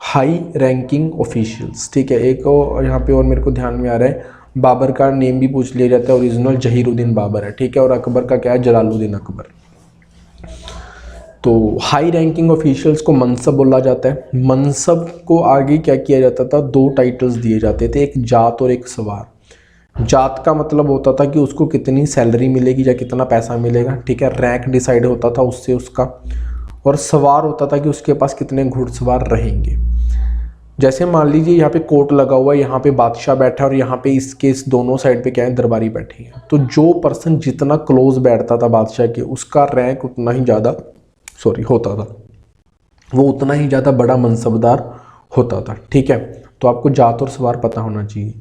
हाई रैंकिंग ऑफिशियल्स, ठीक है। एक यहाँ पे और मेरे को ध्यान में आ रहा है, बाबर का नेम भी पूछ लिया जाता है, ओरिजिनल जहीरुद्दीन बाबर है, ठीक है, और अकबर का क्या है, जलालुद्दीन अकबर। तो हाई रैंकिंग ऑफिशियल्स को मनसब बोला जाता है। मनसब को आगे क्या किया जाता था, 2 टाइटल्स दिए जाते थे, एक जात और एक सवार। जात का मतलब होता था कि उसको कितनी सैलरी मिलेगी या कितना पैसा मिलेगा, ठीक है, रैंक डिसाइड होता था उससे उसका। और सवार होता था कि उसके पास कितने घुड़सवार रहेंगे। जैसे मान लीजिए यहाँ पे कोर्ट लगा हुआ है, यहाँ पे बादशाह बैठा है और यहाँ पे इसके इस दोनों साइड पे क्या है, दरबारी बैठे हैं। तो जो पर्सन जितना क्लोज बैठता था बादशाह के, उसका रैंक उतना ही ज़्यादा होता था, वो उतना ही ज़्यादा बड़ा मनसबदार होता था, ठीक है। तो आपको जात और सवार पता होना चाहिए।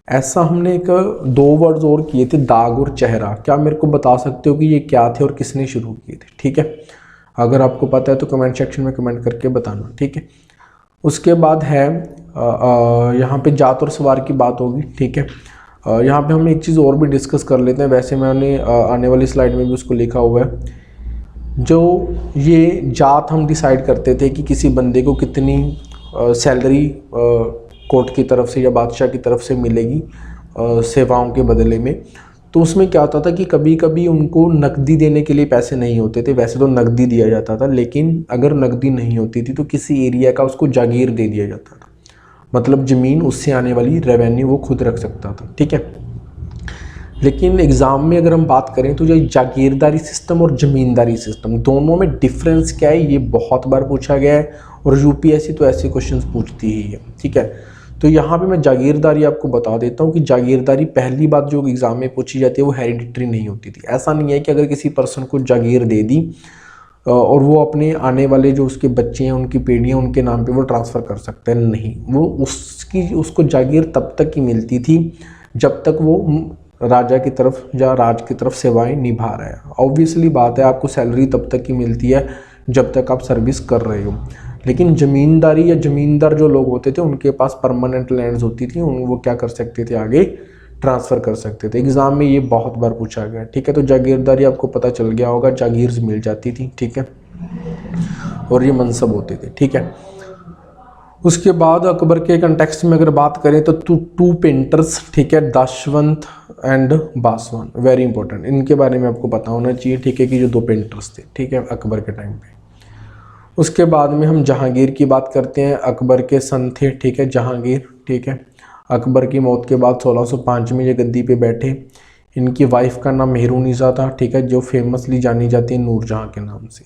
ऐसा हमने 2 वर्ड्स और किए थे, दाग और चेहरा। क्या मेरे को बता सकते हो कि ये क्या थे और किसने शुरू किए थे, ठीक है। अगर आपको पता है तो कमेंट सेक्शन में कमेंट करके बताना, ठीक है। उसके बाद है यहाँ पे जात और सवार की बात होगी, ठीक है। यहाँ पे हम एक चीज़ और भी डिस्कस कर लेते हैं, वैसे मैंने आने वाली स्लाइड में भी उसको लिखा हुआ है। जो ये जात हम डिसाइड करते थे कि किसी बंदे को कितनी सैलरी कोर्ट की तरफ से या बादशाह की तरफ से मिलेगी सेवाओं के बदले में, तो उसमें क्या होता था कि कभी कभी उनको नकदी देने के लिए पैसे नहीं होते थे। वैसे तो नकदी दिया जाता था, लेकिन अगर नकदी नहीं होती थी तो किसी एरिया का उसको जागीर दे दिया जाता था, मतलब ज़मीन, उससे आने वाली रेवेन्यू वो खुद रख सकता था, ठीक है। लेकिन एग्ज़ाम में अगर हम बात करें तो जो जागीरदारी सिस्टम और ज़मींदारी सिस्टम, दोनों में डिफरेंस क्या है, ये बहुत बार पूछा गया है और यूपीएससी तो ऐसे क्वेश्चंस पूछती ही है, ठीक है। तो यहाँ पे मैं जागीरदारी आपको बता देता हूँ कि जागीरदारी, पहली बात जो एग्ज़ाम में पूछी जाती है वो हेरिडिटरी नहीं होती थी। ऐसा नहीं है कि अगर किसी पर्सन को जागीर दे दी और वो अपने आने वाले जो उसके बच्चे हैं, उनकी पीढ़ियाँ, उनके नाम पे वो ट्रांसफ़र कर सकते हैं, नहीं। वो उसको जागीर तब तक ही मिलती थी जब तक वो राजा की तरफ या राज की तरफ सेवाएं निभा रहा है। ऑब्वियसली बात है, आपको सैलरी तब तक ही मिलती है जब तक आप सर्विस कर रहे हो। लेकिन ज़मींदारी या ज़मींदार जो लोग होते थे उनके पास परमानेंट लैंड्स होती थी, वो क्या कर सकते थे, आगे ट्रांसफ़र कर सकते थे। एग्ज़ाम में ये बहुत बार पूछा गया, ठीक है। तो जागीरदारी आपको पता चल गया होगा, जागीर मिल जाती थी, ठीक है, और ये मनसब होते थे, ठीक है। उसके बाद अकबर के कंटेक्स्ट में अगर बात करें तो टू पेंटर्स, ठीक है, दाशवंत एंड बासवान, वेरी इंपॉर्टेंट, इनके बारे में आपको पता होना चाहिए, ठीक है, कि जो दो पेंटर्स थे, ठीक है, अकबर के टाइम पे। उसके बाद में हम जहांगीर की बात करते हैं, अकबर के सन थे, ठीक है, जहांगीर, ठीक है। अकबर की मौत के बाद 1605 में ये गद्दी पे बैठे। इनकी वाइफ का नाम मेहरुनिसा था, ठीक है, जो फेमसली जानी जाती है नूरजहाँ के नाम से।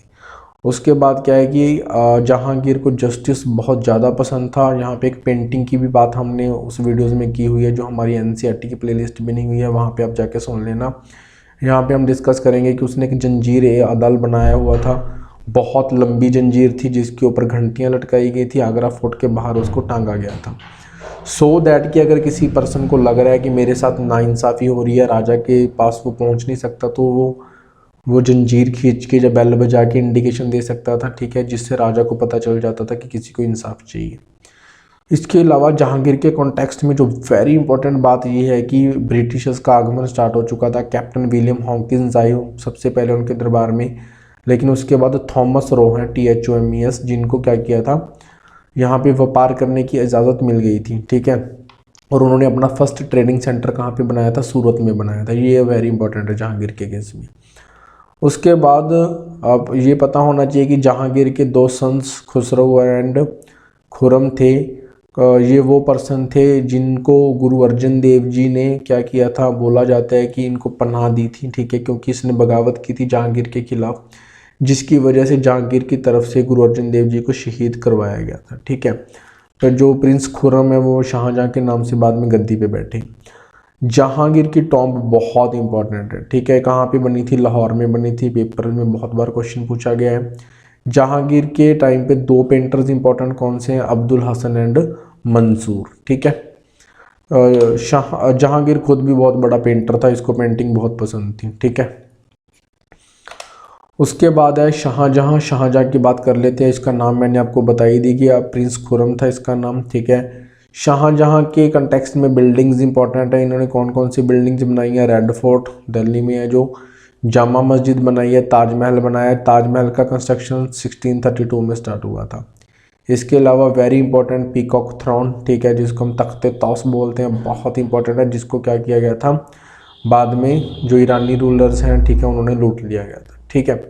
उसके बाद क्या है कि जहांगीर को जस्टिस बहुत ज़्यादा पसंद था। यहाँ पे एक पेंटिंग की भी बात हमने उस वीडियोस में की हुई है, जो हमारी एनसीईआरटी की प्लेलिस्ट बनी हुई है, वहाँ पे आप जाके सुन लेना। यहाँ पे हम डिस्कस करेंगे कि उसने एक जंजीर अदल बनाया हुआ था, बहुत लंबी जंजीर थी जिसके ऊपर घंटियाँ लटकाई गई थी, आगरा फोर्ट के बाहर उसको टांगा गया था। सो दैट कि अगर किसी पर्सन को लग रहा है कि मेरे साथ नाइंसाफ़ी हो रही है, राजा के पास वो पहुँच नहीं सकता, तो वो जंजीर खींच के या बेल बजा के इंडिकेशन दे सकता था, ठीक है, जिससे राजा को पता चल जाता था कि किसी को इंसाफ चाहिए। इसके अलावा जहांगीर के कॉन्टेक्स्ट में जो वेरी इंपॉर्टेंट बात ये है कि ब्रिटिशर्स का आगमन स्टार्ट हो चुका था। कैप्टन विलियम हॉकिंस आए सबसे पहले उनके दरबार में, लेकिन उसके बाद थॉमस रो हैं, THOMES, जिनको क्या किया था, यहाँ पे व्यापार करने की इजाज़त मिल गई थी, ठीक है। और उन्होंने अपना फर्स्ट ट्रेडिंग सेंटर कहाँ पे बनाया था, सूरत में बनाया था। ये वेरी इंपॉर्टेंट है जहांगीर के केस में। उसके बाद अब ये पता होना चाहिए कि जहांगीर के दो सन्स खुसरो एंड खुरम थे। ये वो पर्सन थे जिनको गुरु अर्जन देव जी ने क्या किया था, बोला जाता है कि इनको पनाह दी थी, ठीक है, क्योंकि इसने बगावत की थी जहांगीर के खिलाफ, जिसकी वजह से जहांगीर की तरफ से गुरु अर्जन देव जी को शहीद करवाया गया था, ठीक है। तो जो प्रिंस खुर्रम है वो शाहजहाँ के नाम से बाद में गद्दी पे बैठे। जहांगीर की टॉम्ब बहुत इंपॉर्टेंट है, ठीक है, कहाँ पे बनी थी, लाहौर में बनी थी। पेपर में बहुत बार क्वेश्चन पूछा गया है। जहांगीर के टाइम पे दो पेंटर्स इंपॉर्टेंट कौन से हैं, अब्दुल हसन एंड मंसूर, ठीक है। जहांगीर खुद भी बहुत बड़ा पेंटर था, इसको पेंटिंग बहुत पसंद थी, ठीक है। उसके बाद है शाहजहाँ। शाहजहाँ की बात कर लेते हैं। इसका नाम मैंने आपको बताई दी कि प्रिंस खुर्रम था इसका नाम, ठीक है। शाहजहाँ के कंटेक्स्ट में बिल्डिंग्स इंपॉर्टेंट है। इन्होंने कौन कौन सी बिल्डिंग्स बनाई है, रेड फोर्ट दिल्ली में है, जो जामा मस्जिद बनाई है, ताजमहल बनाया है। ताजमहल का कंस्ट्रक्शन 1632 में स्टार्ट हुआ था। इसके अलावा वेरी इंपॉर्टेंट पीकॉक थ्रोन, ठीक है, जिसको हम तख्ते तौस बोलते हैं, बहुत इंपॉर्टेंट है, जिसको क्या किया गया था, बाद में जो ईरानी रूलर्स हैं, ठीक है, उन्होंने लूट लिया गया था, ठीक है।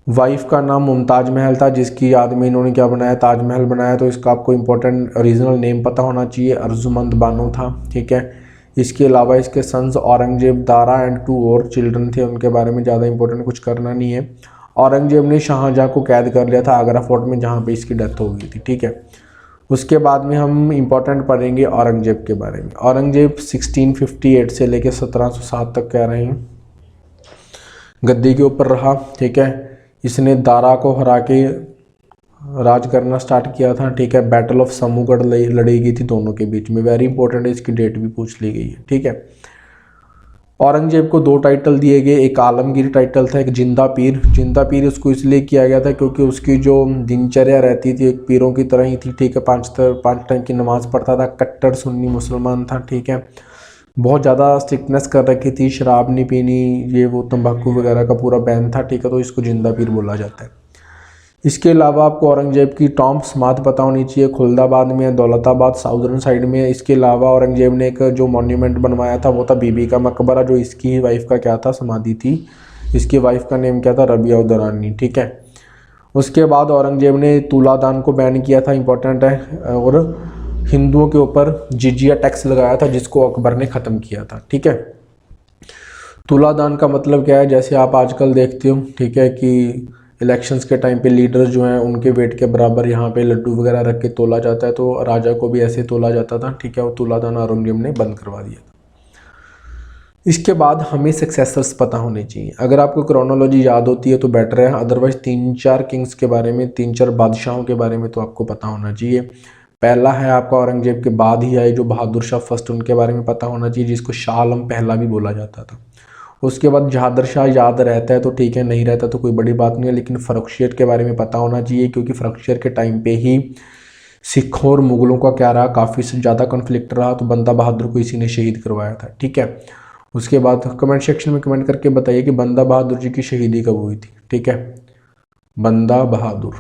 वाइफ का नाम मुमताज महल था, जिसकी याद में इन्होंने क्या बनाया, ताजमहल बनाया। तो इसका आपको इंपॉर्टेंट ओरिजिनल नेम पता होना चाहिए, अर्जुमंद बानो था, ठीक है। इसके अलावा इसके सन्स औरंगजेब, दारा एंड 2 और चिल्ड्रन थे, उनके बारे में ज़्यादा इंपॉर्टेंट कुछ करना नहीं है। औरंगजेब ने शाहजहाँ को कैद कर लिया था आगरा फोर्ट में, जहाँ पे इसकी डेथ हो गई थी, ठीक है। उसके बाद में हम इंपॉर्टेंट पढ़ेंगे औरंगजेब के बारे में। औरंगजेब 1658 से लेकर 1707 तक कह रहे हैं गद्दी के ऊपर रहा, ठीक है। इसने दारा को हरा के राज करना स्टार्ट किया था, ठीक है। बैटल ऑफ समूगढ़ लड़ी गई थी दोनों के बीच में, वेरी इंपॉर्टेंट है, इसकी डेट भी पूछ ली गई है, ठीक है। औरंगजेब को दो टाइटल दिए गए, एक आलमगीर टाइटल था, एक जिंदा पीर। जिंदा पीर उसको इसलिए किया गया था क्योंकि उसकी जो दिनचर्या रहती थी एक पीरों की तरह ही थी, ठीक है। 5 टाइम की नमाज़ पढ़ता था, कट्टर सुन्नी मुसलमान था, ठीक है। बहुत ज़्यादा स्ट्रिक्टनेस कर रखी थी, शराब नहीं पीनी, ये वो तंबाकू वगैरह का पूरा बैन था, ठीक है। तो इसको जिंदा पीर बोला जाता है। इसके अलावा आपको औरंगजेब की टॉम्ब समाधि पता होनी चाहिए, खुलदाबाद में है, दौलताबाद साउदर्न साइड में है। इसके अलावा औरंगजेब ने एक जो मॉन्यूमेंट बनवाया था वो था बीबी का मकबरा, जो इसकी वाइफ का क्या था, समाधि थी। इसकी वाइफ का नेम क्या था, रबिया उद दौरानी, ठीक है। उसके बाद औरंगजेब ने तुलादान को बैन किया था, इंपॉर्टेंट है, और हिंदुओं के ऊपर जिजिया टैक्स लगाया था जिसको अकबर ने ख़त्म किया था, ठीक है। तुलादान का मतलब क्या है, जैसे आप आजकल देखते हो, ठीक है, कि इलेक्शंस के टाइम पे लीडर्स जो हैं उनके वेट के बराबर यहाँ पे लड्डू वगैरह रख के तोला जाता है, तो राजा को भी ऐसे तोला जाता था, ठीक है। वो तुलादान औरंगजेब ने बंद करवा दिया था। इसके बाद हमें सक्सेसर्स पता होने चाहिए। अगर आपको क्रोनोलॉजी याद होती है तो बेटर है, अदरवाइज 3-4 किंग्स के बारे में, 3-4 बादशाहों के बारे में तो आपको पता होना चाहिए। पहला है आपका औरंगजेब के बाद ही आए जो बहादुर शाह फर्स्ट, उनके बारे में पता होना चाहिए, जिसको शाह आलम पहला भी बोला जाता था। उसके बाद जहादर शाह याद रहता है तो ठीक है, नहीं रहता तो कोई बड़ी बात नहीं है, लेकिन फ़र्रुखशियर के बारे में पता होना चाहिए क्योंकि फ़र्रुखशियर के टाइम पे ही सिखों और मुग़लों का क्या रहा, काफ़ी ज़्यादा कॉन्फ्लिक्ट रहा, तो बंदा बहादुर को इसी ने शहीद करवाया था, ठीक है। उसके बाद कमेंट सेक्शन में कमेंट करके बताइए कि बंदा बहादुर जी की शहीदी कब हुई थी, ठीक है। बंदा बहादुर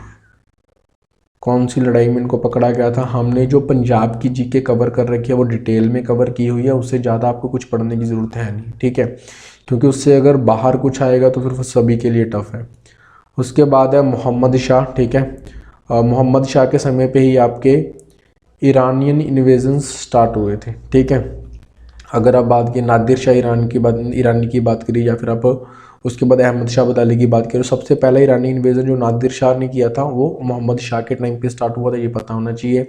कौन सी लड़ाई में इनको पकड़ा गया था। हमने जो पंजाब की जीके कवर कर रखी है वो डिटेल में कवर की हुई है, उससे ज़्यादा आपको कुछ पढ़ने की ज़रूरत है नहीं, ठीक है, क्योंकि उससे अगर बाहर कुछ आएगा तो फिर वो सभी के लिए टफ है। उसके बाद है मोहम्मद शाह, ठीक है। मोहम्मद शाह के समय पे ही आपके ईरानियन इन्वेजन्स स्टार्ट हुए थे, ठीक है। अगर आप बात की नादिर शाह ईरानी की बात करिए, या फिर आप उसके बाद अहमद शाह अब्दाली की बात करें, सबसे पहला ईरानी इन्वेजन जो नादिर शाह ने किया था वो मोहम्मद शाह के टाइम पे स्टार्ट हुआ था, ये पता होना चाहिए।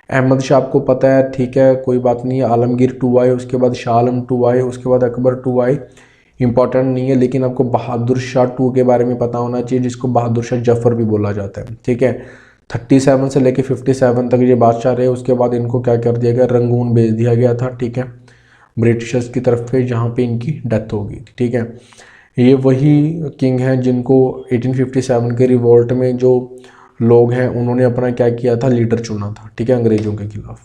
अहमद शाह आपको पता है, ठीक है, कोई बात नहीं। आलमगीर 2 आए, उसके बाद शाह आलम 2 आए, उसके बाद अकबर 2 आए, इंपॉर्टेंट नहीं है, लेकिन आपको बहादुर शाह 2 के बारे में पता होना चाहिए, जिसको बहादुर शाह जफ़र भी बोला जाता है, ठीक है। 37 से लेके 57 तक ये बादशाह रहे। उसके बाद इनको क्या कर दिया गया, रंगून भेज दिया गया था, ठीक है, ब्रिटिशर्स की तरफ पे, जहाँ पे इनकी डेथ हो गई थी, ठीक है। ये वही किंग हैं जिनको 1857 के रिवोल्ट में जो लोग हैं उन्होंने अपना क्या किया था, लीडर चुना था, ठीक है, अंग्रेज़ों के खिलाफ।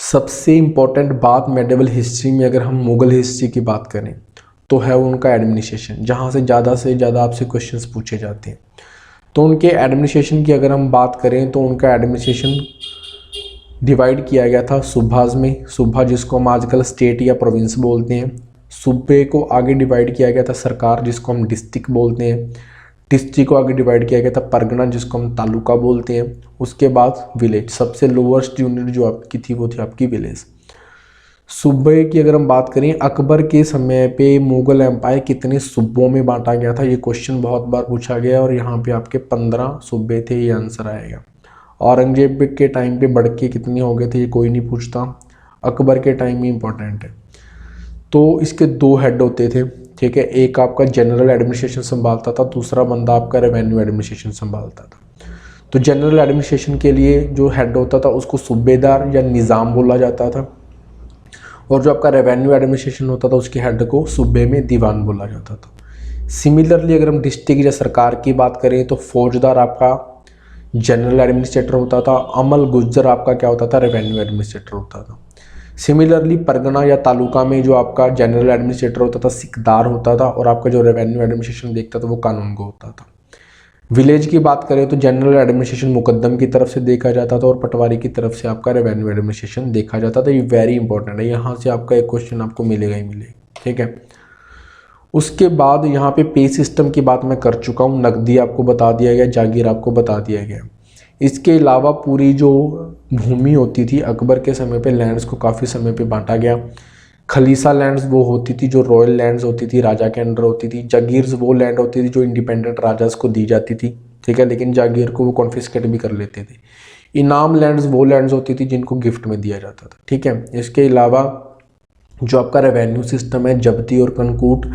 सबसे इम्पोर्टेंट बात मेडिवल हिस्ट्री में अगर हम मुग़ल हिस्ट्री की बात करें तो है उनका एडमिनिस्ट्रेशन, जहाँ से ज़्यादा आपसे क्वेश्चंस पूछे जाते हैं। तो उनके एडमिनिस्ट्रेशन की अगर हम बात करें तो उनका एडमिनिस्ट्रेशन डिवाइड किया गया था सूबाज में। सूबा जिसको हम आजकल स्टेट या प्रोविंस बोलते हैं, सूबे को आगे डिवाइड किया गया था सरकार, जिसको हम डिस्ट्रिक्ट बोलते हैं। डिस्ट्रिक्ट को आगे डिवाइड किया गया था परगना, जिसको हम तालुका बोलते हैं। उसके बाद विलेज, सबसे लोवेस्ट यूनिट जो आपकी थी वो थी आपकी विलेज। सूबे की अगर हम बात करें, अकबर के समय पे मुग़ल एम्पायर कितने सूबों में बांटा गया था, ये क्वेश्चन बहुत बार पूछा गया और यहाँ पे आपके 15 सूबे थे, ये आंसर आएगा। औरंगजेब के टाइम पे बढ़ के कितने हो गए थे ये कोई नहीं पूछता, अकबर के टाइम में इंपॉर्टेंट है। तो इसके 2 हेड होते थे, ठीक है, एक आपका जनरल एडमिनिस्ट्रेशन संभालता था, दूसरा बंदा आपका रेवेन्यू एडमिनिस्ट्रेशन संभालता था। तो जनरल एडमिनिस्ट्रेशन के लिए जो हेड होता था उसको सूबेदार या निज़ाम बोला जाता था, और जो आपका रेवेन्यू एडमिनिस्ट्रेशन होता था उसके हेड को सूबे में दीवान बोला जाता था। सिमिलरली अगर हम डिस्ट्रिक्ट या सरकार की बात करें तो फौजदार आपका जनरल एडमिनिस्ट्रेटर होता था, अमल गुज्जर आपका क्या होता था, रेवेन्यू एडमिनिस्ट्रेटर होता था। सिमिलरली परगना या तालुका में जो आपका जनरल एडमिनिस्ट्रेटर होता था सिकदार होता था, और आपका जो रेवेन्यू एडमिनिस्ट्रेशन देखता था वो कानून को होता था। विलेज की बात करें तो जनरल एडमिनिस्ट्रेशन मुकद्दम की तरफ से देखा जाता था और पटवारी की तरफ से आपका रेवेन्यू एडमिनिस्ट्रेशन देखा जाता था। ये वेरी इंपॉर्टेंट है, यहाँ से आपका एक क्वेश्चन आपको मिलेगा ही मिलेगा, ठीक है। उसके बाद यहाँ पे पे सिस्टम की बात मैं कर चुका हूँ, नकदी आपको बता दिया गया, जागीर आपको बता दिया गया। इसके अलावा पूरी जो भूमि होती थी अकबर के समय पे, लैंड्स को काफ़ी समय पे बांटा गया। खलीसा लैंड्स वो होती थी जो रॉयल लैंड्स होती थी, राजा के अंडर होती थी। जागीर्स वो लैंड होती थी जो इंडिपेंडेंट राजास को दी जाती थी, ठीक है, लेकिन जागीर को वो कॉन्फिस्केट भी कर लेते थे। इनाम लैंड्स वो लैंड्स होती थी जिनको गिफ्ट में दिया जाता था, ठीक है। इसके अलावा जो आपका रेवेन्यू सिस्टम है, जब्ती और कनकूट,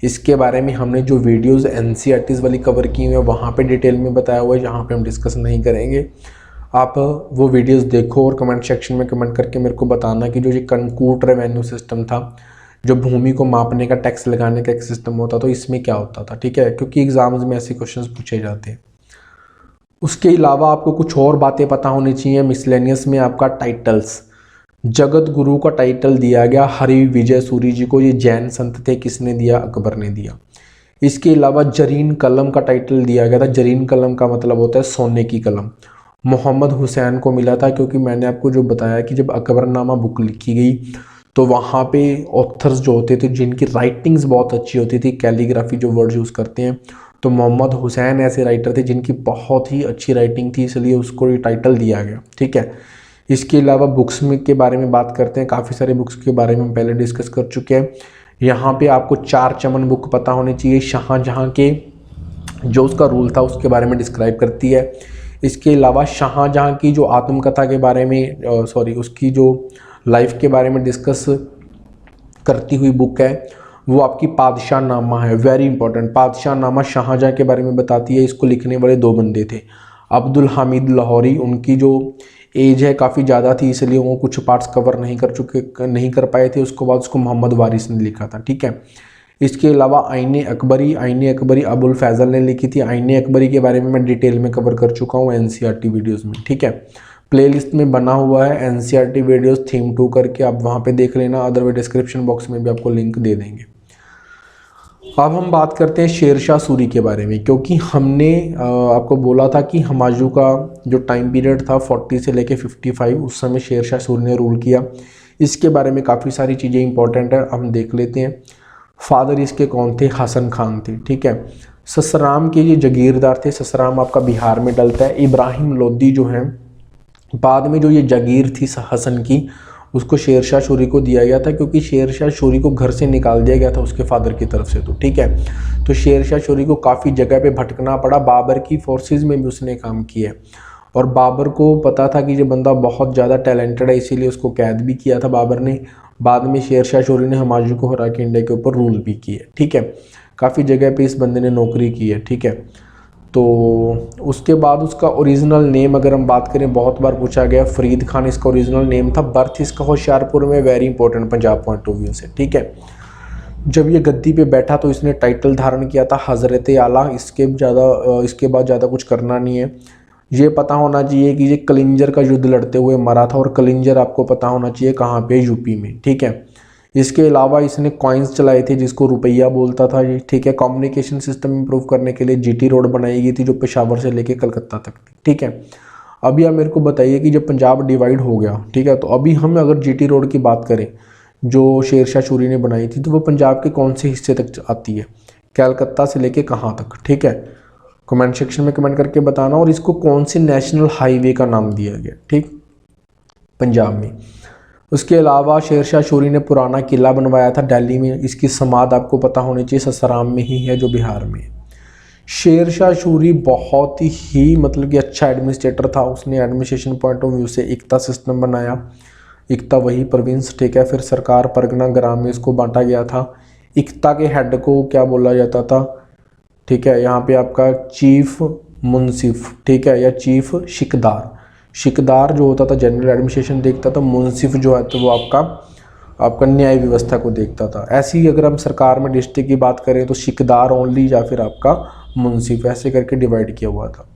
इसके बारे में हमने जो वीडियोस एनसीईआरटीज़ वाली कवर की हुई है वहाँ पे डिटेल में बताया हुआ है, यहाँ पे हम डिस्कस नहीं करेंगे। आप वो वीडियोस देखो और कमेंट सेक्शन में कमेंट करके मेरे को बताना कि जो ये कनकूट रेवेन्यू सिस्टम था, जो भूमि को मापने का, टैक्स लगाने का एक सिस्टम होता, तो इसमें क्या होता था, ठीक है, क्योंकि एग्जाम्स में ऐसे क्वेश्चंस पूछे जाते हैं। उसके अलावा आपको कुछ और बातें पता होनी चाहिए मिसलेनियस में। आपका टाइटल्स, जगत गुरु का टाइटल दिया गया हरि विजय सूरी जी को, ये जैन संत थे, किसने दिया, अकबर ने दिया। इसके अलावा जरीन कलम का टाइटल दिया गया था, जरीन कलम का मतलब होता है सोने की कलम, मोहम्मद हुसैन को मिला था, क्योंकि मैंने आपको जो बताया कि जब अकबरनामा बुक लिखी गई तो वहाँ पे ऑथर्स जो होते थे जिनकी राइटिंग्स बहुत अच्छी होती थी, कैलीग्राफी जो वर्ड यूज़ करते हैं, तो मोहम्मद हुसैन ऐसे राइटर थे जिनकी बहुत ही अच्छी राइटिंग थी, इसलिए उसको ये टाइटल दिया गया, ठीक है। इसके अलावा बुक्स में के बारे में बात करते हैं, काफ़ी सारे बुक्स के बारे में हम पहले डिस्कस कर चुके हैं। यहाँ पे आपको चार चमन बुक पता होनी चाहिए, शाहजहाँ के जो उसका रूल था उसके बारे में डिस्क्राइब करती है। इसके अलावा शाहजहाँ की जो आत्मकथा के बारे में उसकी जो लाइफ के बारे में डिस्कस करती हुई बुक है वो आपकी पादशाह नामा है, वेरी इंपॉर्टेंट। पादशाह नामा शाहजहाँ के बारे में बताती है। इसको लिखने वाले दो बंदे थे, अब्दुल हामिद लाहौरी, उनकी जो एज है काफ़ी ज़्यादा थी इसलिए वो कुछ पार्ट्स कवर नहीं कर पाए थे। उसके बाद उसको मोहम्मद वारिस ने लिखा था, ठीक है। इसके अलावा आईने अकबरी अबुल फैज़ल ने लिखी थी। आईने अकबरी के बारे में मैं डिटेल में कवर कर चुका हूँ एनसीईआरटी वीडियोज़ में, ठीक है। प्लेलिस्ट में बना हुआ है एनसीईआरटी वीडियोज़ थीम 2 करके, आप वहाँ पे देख लेना, अदरवाइज डिस्क्रिप्शन बॉक्स में भी आपको लिंक दे देंगे। अब हम बात करते हैं शेरशाह सूरी के बारे में, क्योंकि हमने आपको बोला था कि हुमायूं का जो टाइम पीरियड था 40 से लेके 55, उस समय शेरशाह सूरी ने रूल किया। इसके बारे में काफ़ी सारी चीज़ें इंपॉर्टेंट है, हम देख लेते हैं। फादर इसके कौन थे, हसन खान थे, ठीक है। ससराम के ये जागीरदार थे, ससराम आपका बिहार में डलता है। इब्राहिम लोदी जो हैं, बाद में जो ये जागीर थी हसन की, उसको शेरशाह सूरी को दिया गया था, क्योंकि शेरशाह सूरी को घर से निकाल दिया गया था उसके फादर की तरफ से, तो ठीक है। तो शेरशाह सूरी को काफ़ी जगह पे भटकना पड़ा, बाबर की फोर्सेस में भी उसने काम किया, और बाबर को पता था कि ये बंदा बहुत ज़्यादा टैलेंटेड है, इसीलिए उसको कैद भी किया था बाबर ने। बाद में शेरशाह सूरी ने हुमायूं को हरा के इंडिया के ऊपर रूल भी किया, ठीक है। काफ़ी जगह पे इस बंदे ने नौकरी की है, ठीक है। तो उसके बाद उसका ओरिजिनल नेम अगर हम बात करें, बहुत बार पूछा गया, फरीद खान इसका ओरिजिनल नेम था। बर्थ इसका होशियारपुर में, very important Punjab point of view से, ठीक है। जब ये गद्दी पे बैठा तो इसने टाइटल धारण किया था हज़रत आला। इसके बाद ज़्यादा कुछ करना नहीं है। ये पता होना चाहिए कि ये कलिंजर का युद्ध लड़ते हुए मरा था, और कलिंजर आपको पता होना चाहिए कहाँ पे, यूपी में, ठीक है। इसके अलावा इसने कॉइन्स चलाए थे जिसको रुपया बोलता था ये, ठीक है। कम्युनिकेशन सिस्टम इंप्रूव करने के लिए जीटी रोड बनाई गई थी जो पेशावर से लेके कलकत्ता तक थी, ठीक है। अभी आप मेरे को बताइए कि जब पंजाब डिवाइड हो गया, ठीक है, तो अभी हम अगर जीटी रोड की बात करें जो शेरशाह सूरी ने बनाई थी, तो वो पंजाब के कौन से हिस्से तक आती है, कलकत्ता से लेके कहाँ तक, ठीक है। कमेंट सेक्शन में कमेंट करके बताना। और इसको कौन से नेशनल हाईवे का नाम दिया गया, ठीक, पंजाब में। उसके अलावा शेरशाह सूरी ने पुराना किला बनवाया था दिल्ली में, इसकी समाध आपको पता होनी चाहिए ससराम में ही है जो बिहार में है। शेरशाह सूरी बहुत ही मतलब कि अच्छा एडमिनिस्ट्रेटर था। उसने एडमिनिस्ट्रेशन पॉइंट ऑफ व्यू से इक्ता सिस्टम बनाया, इक्ता वही प्रोविंस, ठीक है। फिर सरकार परगना ग्राम में इसको बांटा गया था। इक्ता के हेड को क्या बोला जाता था, ठीक है, यहाँ पे आपका चीफ मुंसिफ, ठीक है, या चीफ शिकदार जो होता था जनरल एडमिनिस्ट्रेशन देखता था, मुंसिफ जो है तो वो आपका न्याय व्यवस्था को देखता था। ऐसे ही अगर हम सरकार में डिस्ट्रिक्ट की बात करें तो शिकदार ओनली या फिर आपका मुंसिफ, ऐसे करके डिवाइड किया हुआ था।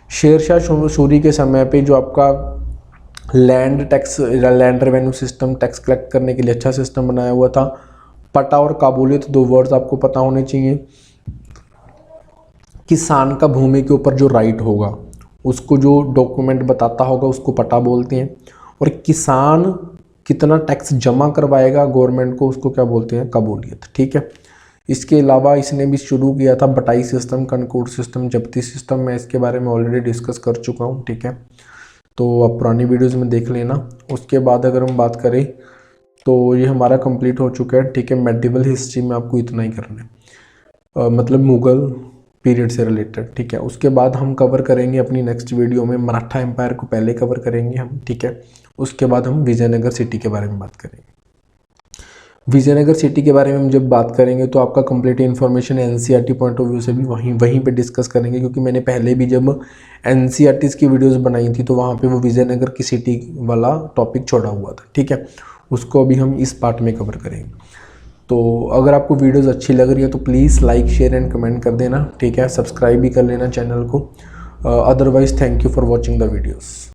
शेरशाह सूरी के समय पे जो आपका land revenue system, tax collect करने के लिए अच्छा सिस्टम बनाया हुआ था। पटा और काबूलियत दो वर्ड्स आपको पता होने चाहिए। किसान का भूमि के ऊपर जो राइट होगा उसको जो डॉक्यूमेंट बताता होगा उसको पटा बोलते हैं, और किसान कितना टैक्स जमा करवाएगा गवर्नमेंट को उसको क्या बोलते हैं, कबूलियत, ठीक है। इसके अलावा इसने भी शुरू किया था बटाई सिस्टम, कनकूट सिस्टम, जब्ती सिस्टम, मैं इसके बारे में ऑलरेडी डिस्कस कर चुका हूँ, ठीक है। तो आप पुरानी वीडियोज़ में देख लेना। उसके बाद अगर हम बात करें तो ये हमारा कंप्लीट हो चुका है, ठीक है। मेडिवल हिस्ट्री में आपको इतना ही करना है, मतलब मुग़ल पीरियड से रिलेटेड, ठीक है। उसके बाद हम कवर करेंगे अपनी नेक्स्ट वीडियो में मराठा एम्पायर को पहले कवर करेंगे हम, ठीक है। उसके बाद हम विजयनगर सिटी के बारे में बात करेंगे। विजयनगर सिटी के बारे में हम जब बात करेंगे तो आपका complete information NCERT point of view से भी वहीं पे डिस्कस करेंगे, क्योंकि मैंने पहले भी जब एनसीईआरटी की वीडियोस बनाई थी तो वहाँ पे वो विजयनगर की सिटी वाला टॉपिक छोड़ा हुआ था, ठीक है। उसको अभी हम इस पार्ट में कवर करेंगे। तो अगर आपको वीडियोस अच्छी लग रही है तो please like share and comment कर देना, ठीक है। सब्सक्राइब भी कर लेना चैनल को। Otherwise thank you for watching the videos.